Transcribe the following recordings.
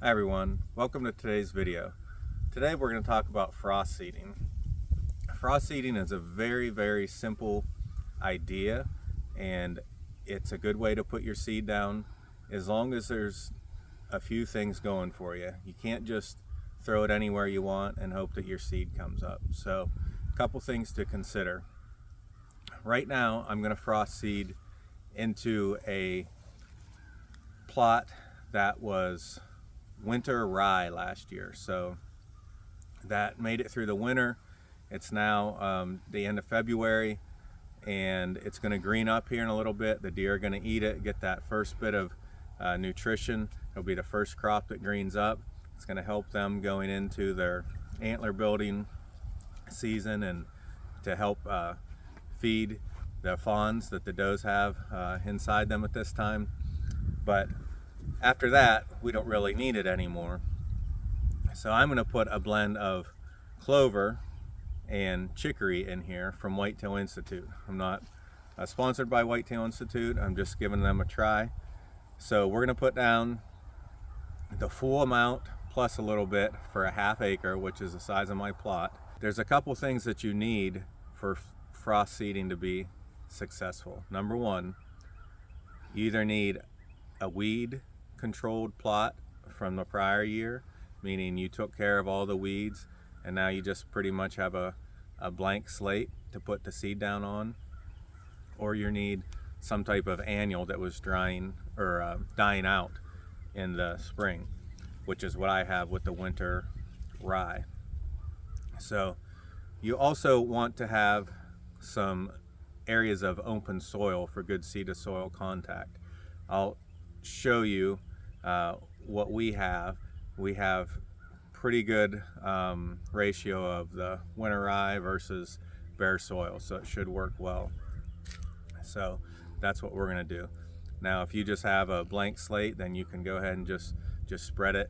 Hi everyone, welcome to today's video. Today we're going to talk about frost seeding. Frost seeding is a very simple idea, and it's a good way to put your seed down as long as there's a few things going for you. You can't just throw it anywhere you want and hope that your seed comes up. So a couple things to consider. Right now I'm going to frost seed into a plot that was winter rye last year, so that made it through the winter. It's now the end of February, and it's going to green up here in a little bit. The deer are going to eat it, get that first bit of nutrition. It'll be the first crop that greens up. It's going to help them going into their antler building season and to help feed the fawns that the does have inside them at this time. But after that, we don't really need it anymore. So I'm going to put a blend of clover and chicory in here from Whitetail Institute. I'm not sponsored by Whitetail Institute. I'm just giving them a try. So we're going to put down the full amount plus a little bit for a ½ acre, which is the size of my plot. There's a couple things that you need for frost seeding to be successful. Number one, you either need a weed controlled plot from the prior year, meaning you took care of all the weeds and now you just pretty much have a blank slate to put the seed down on, or you need some type of annual that was drying or dying out in the spring, which is what I have with the winter rye. So you also want to have some areas of open soil for good seed to soil contact. I'll show you what we have. We have pretty good ratio of the winter rye versus bare soil, so it should work well. So that's what we're going to do. Now if you just have a blank slate, then you can go ahead and just spread it.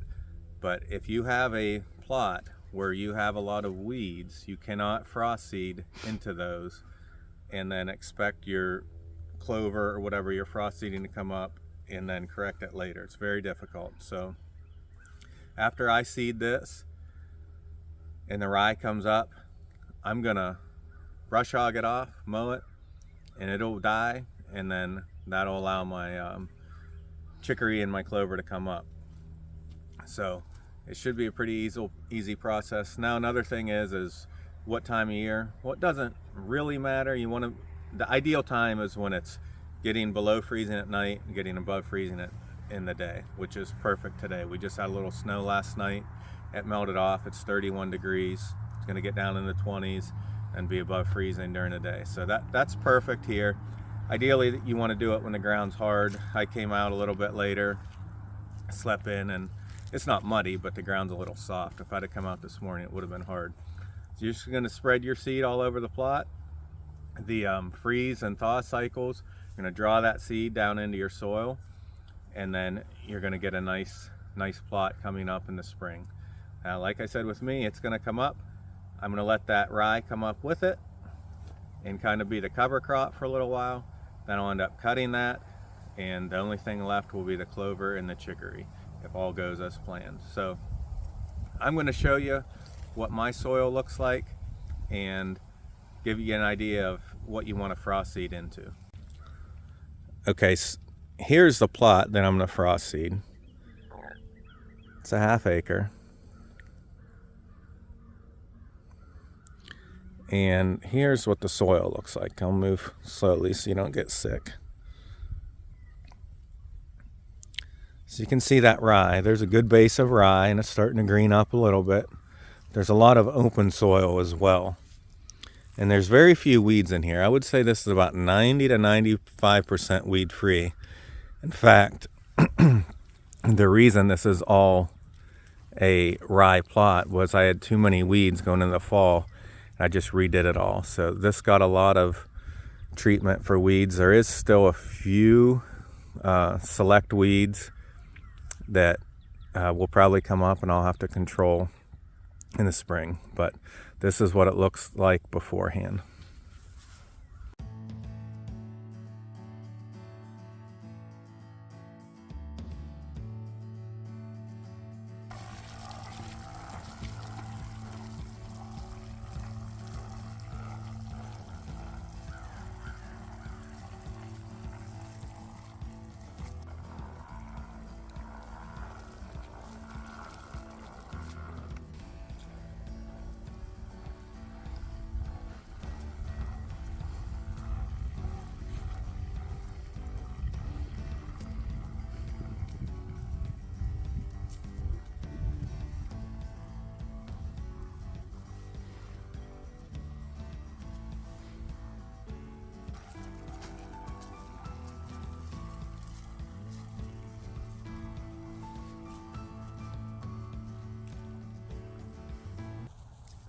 But if you have a plot where you have a lot of weeds, you cannot frost seed into those and then expect your clover or whatever you're frost seeding to come up and then correct it later. It's very difficult. So after I seed this and the rye comes up, I'm gonna brush hog it off, mow it, and it'll die, and then that'll allow my chicory and my clover to come up. So it should be a pretty easy process. Now another thing is what time of year. Well, it doesn't really matter. The ideal time is when it's getting below freezing at night and getting above freezing in the day, which is perfect today. We just had a little snow last night. It melted off. It's 31 degrees. It's going to get down in the 20s and be above freezing during the day. So that's perfect here. Ideally, you want to do it when the ground's hard. I came out a little bit later, slept in, and it's not muddy, but the ground's a little soft. If I'd have come out this morning, it would have been hard. So you're just going to spread your seed all over the plot. The freeze and thaw cycles, you're going to draw that seed down into your soil, and then you're going to get a nice plot coming up in the spring. Like I said, with me, it's going to come up. I'm going to let that rye come up with it and kind of be the cover crop for a little while. Then I'll end up cutting that, and the only thing left will be the clover and the chicory if all goes as planned. So I'm going to show you what my soil looks like and give you an idea of what you want to frost seed into. Okay, so here's the plot that I'm going to frost seed. It's a ½ acre. And here's what the soil looks like. I'll move slowly so you don't get sick. So you can see that rye. There's a good base of rye, and it's starting to green up a little bit. There's a lot of open soil as well. And there's very few weeds in here. I would say this is about 90 to 95% weed free. In fact, the reason this is all a rye plot was I had too many weeds going in the fall. I just redid it all. So this got a lot of treatment for weeds. There is still a few select weeds that will probably come up and I'll have to control in the spring. But this is what it looks like beforehand.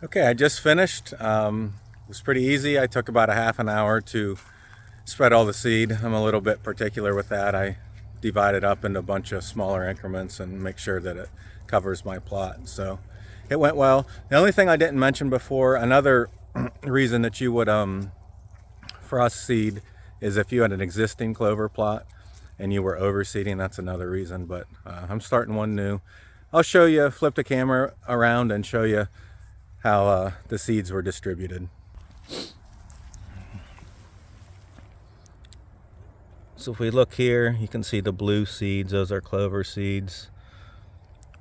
Okay, I just finished. It was pretty easy. I took about a half an hour to spread all the seed. I'm a little bit particular with that. I divide it up into a bunch of smaller increments and make sure that it covers my plot. So it went well. The only thing I didn't mention before, another reason that you would frost seed is if you had an existing clover plot and you were overseeding. That's another reason, but I'm starting one new. I'll show you, flip the camera around and show you how the seeds were distributed. So if we look here, you can see the blue seeds, those are clover seeds.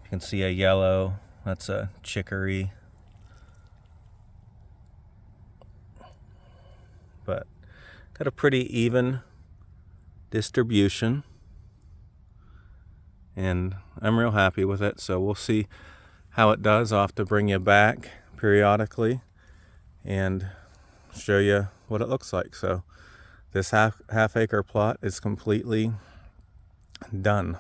You can see a yellow, that's a chicory. But got a pretty even distribution, and I'm real happy with it. So we'll see how it does. I'll have to bring you back periodically and show you what it looks like. So this half acre plot is completely done.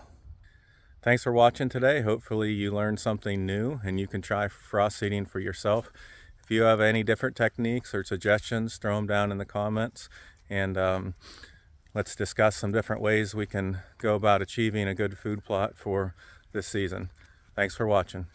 Thanks for watching today. Hopefully you learned something new and you can try frost seeding for yourself. If you have any different techniques or suggestions, throw them down in the comments, and let's discuss some different ways we can go about achieving a good food plot for this season. Thanks for watching.